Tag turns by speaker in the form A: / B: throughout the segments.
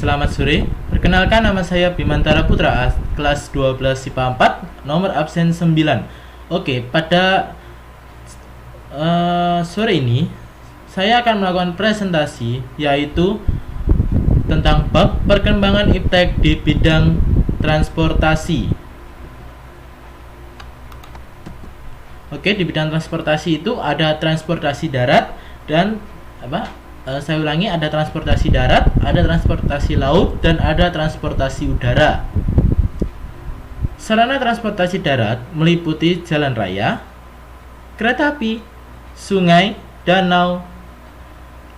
A: Selamat sore, perkenalkan nama saya Bimantara Putra, kelas 12 IPA 4, nomor absen 9. Oke, pada sore ini saya akan melakukan presentasi yaitu tentang bab perkembangan iptek di bidang transportasi. Oke, di bidang transportasi itu ada transportasi darat dan saya ulangi, ada transportasi darat, ada transportasi laut, dan ada transportasi udara. Sarana transportasi darat meliputi jalan raya, kereta api, sungai, danau,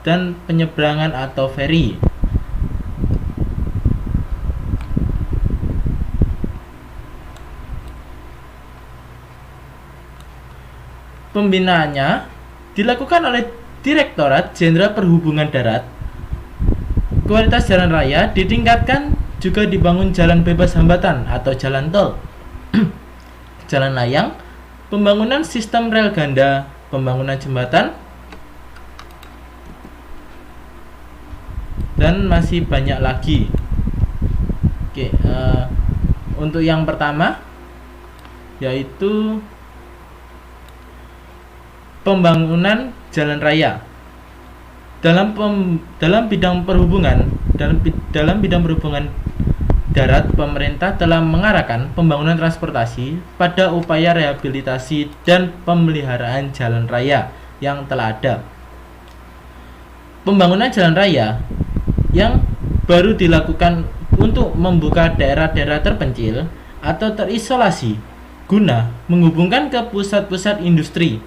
A: dan penyeberangan atau feri. Pembinaannya dilakukan oleh Direktorat Jenderal Perhubungan Darat. Kualitas jalan raya ditingkatkan, juga dibangun jalan bebas hambatan atau jalan tol, jalan layang, pembangunan sistem rel ganda, pembangunan jembatan, dan masih banyak lagi. Oke, untuk yang pertama yaitu pembangunan jalan raya. Dalam bidang perhubungan darat, pemerintah telah mengarahkan pembangunan transportasi pada upaya rehabilitasi dan pemeliharaan jalan raya yang telah ada. Pembangunan jalan raya yang baru dilakukan untuk membuka daerah-daerah terpencil atau terisolasi guna menghubungkan ke pusat-pusat industri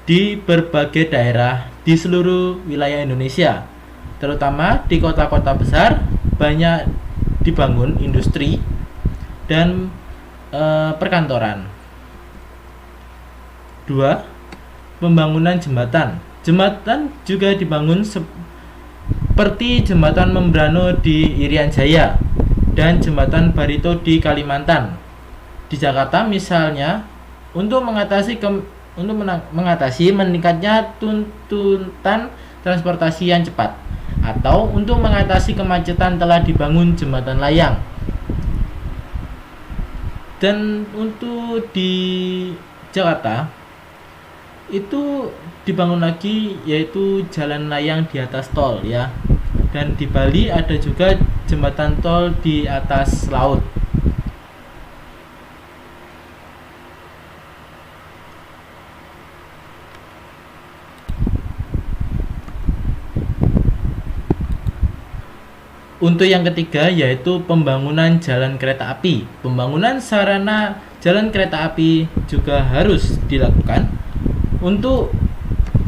A: di berbagai daerah di seluruh wilayah Indonesia, terutama di kota-kota besar banyak dibangun industri dan perkantoran. 2. Pembangunan jembatan. Jembatan juga dibangun seperti jembatan Membrano di Irian Jaya dan jembatan Barito di Kalimantan. Di Jakarta misalnya, untuk mengatasi meningkatnya tuntutan transportasi yang cepat, atau untuk mengatasi kemacetan telah dibangun jembatan layang. Dan untuk di Jakarta itu dibangun lagi yaitu jalan layang di atas tol ya. Dan di Bali ada juga jembatan tol di atas laut. Untuk yang ketiga yaitu pembangunan jalan kereta api. Pembangunan sarana jalan kereta api juga harus dilakukan untuk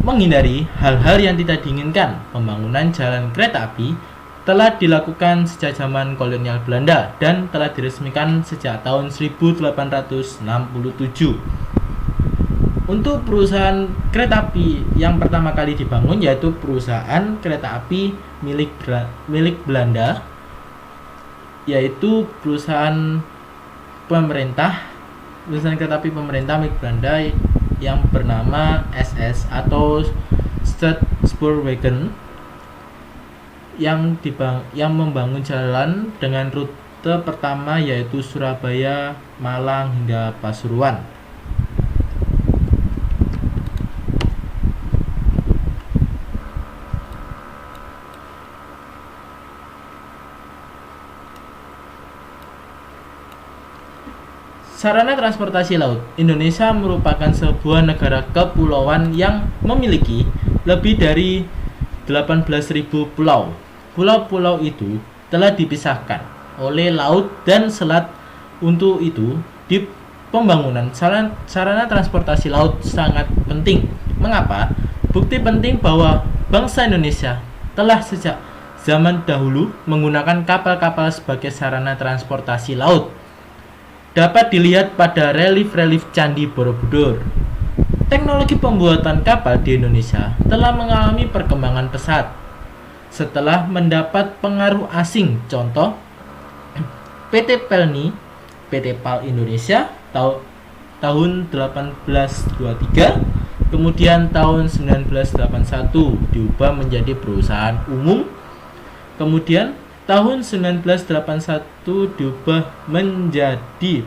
A: menghindari hal-hal yang tidak diinginkan. Pembangunan jalan kereta api telah dilakukan sejak zaman kolonial Belanda dan telah diresmikan sejak tahun 1867. Untuk perusahaan kereta api yang pertama kali dibangun yaitu perusahaan kereta api milik Belanda, yaitu perusahaan kereta api pemerintah milik Belanda yang bernama SS atau Staatspoorwegen yang membangun jalan dengan rute pertama yaitu Surabaya, Malang hingga Pasuruan. Sarana transportasi laut. Indonesia merupakan sebuah negara kepulauan yang memiliki lebih dari 18.000 pulau. Pulau-pulau itu telah dipisahkan oleh laut dan selat. Untuk itu, di pembangunan sarana transportasi laut sangat penting. Mengapa? Bukti penting bahwa bangsa Indonesia telah sejak zaman dahulu menggunakan kapal-kapal sebagai sarana transportasi laut dapat dilihat pada relief-relief Candi Borobudur. Teknologi pembuatan kapal di Indonesia telah mengalami perkembangan pesat setelah mendapat pengaruh asing. Contoh, PT Pelni, PT PAL Indonesia tahun 1823, kemudian tahun 1981 diubah menjadi perusahaan umum. Kemudian Tahun 1981 diubah menjadi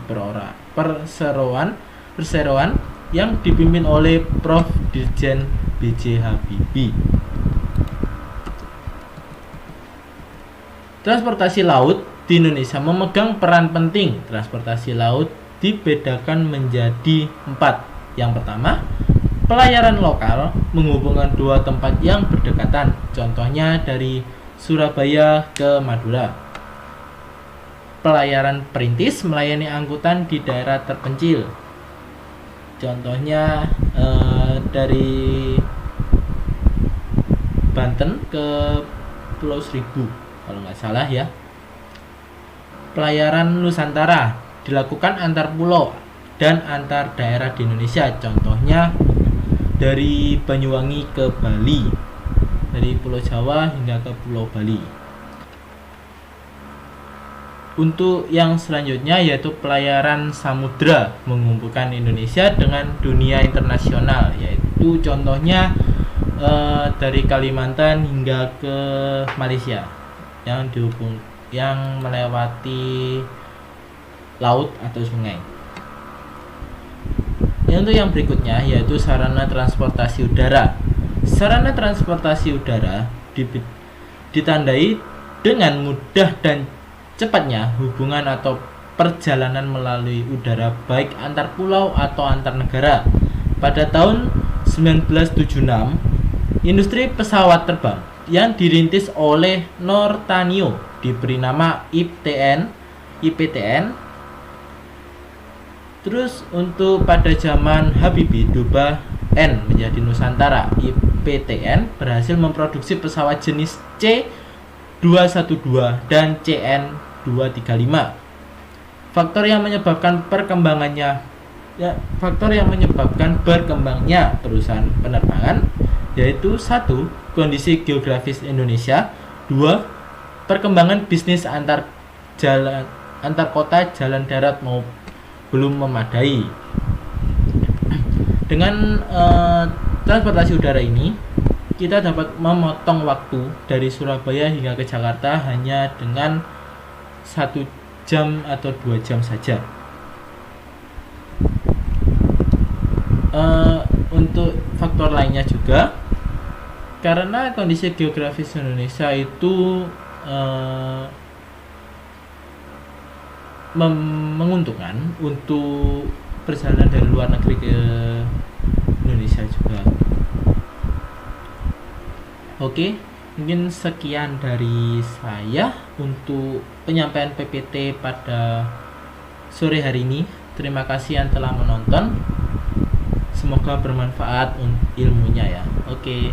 A: perseroan yang dipimpin oleh Prof. Dirjen B.J. Habibie. Transportasi laut di Indonesia memegang peran penting. Transportasi laut dibedakan menjadi 4. Yang pertama, pelayaran lokal menghubungkan dua tempat yang berdekatan. Contohnya dari Surabaya ke Madura. Pelayaran perintis melayani angkutan di daerah terpencil. Contohnya dari Banten ke Pulau Seribu kalau nggak salah ya. Pelayaran Nusantara dilakukan antar pulau dan antar daerah di Indonesia. Contohnya dari Banyuwangi ke Bali, dari Pulau Jawa hingga ke Pulau Bali. Untuk yang selanjutnya yaitu pelayaran samudra menghubungkan Indonesia dengan dunia internasional, yaitu contohnya dari Kalimantan hingga ke Malaysia yang melewati laut atau sungai. Untuk yang berikutnya yaitu sarana transportasi udara. Sarana transportasi udara ditandai dengan mudah dan cepatnya hubungan atau perjalanan melalui udara baik antar pulau atau antar negara. Pada tahun 1976, industri pesawat terbang yang dirintis oleh Nortanio diberi nama IPTN. Terus untuk pada zaman Habibie diubah N menjadi Nusantara. IPTN berhasil memproduksi pesawat jenis C212 dan CN235. Faktor yang menyebabkan berkembangnya perusahaan penerbangan yaitu 1. Kondisi geografis Indonesia, 2. Perkembangan bisnis antar kota jalan darat belum memadai. Dengan transportasi udara ini kita dapat memotong waktu dari Surabaya hingga ke Jakarta hanya dengan 1 jam atau 2 jam saja. Untuk faktor lainnya juga, karena kondisi geografis Indonesia itu menguntungkan untuk perjalanan dari luar negeri ke Indonesia juga. Oke, mungkin sekian dari saya untuk penyampaian PPT pada sore hari ini. Terima kasih yang telah menonton. Semoga bermanfaat ilmunya ya. Oke.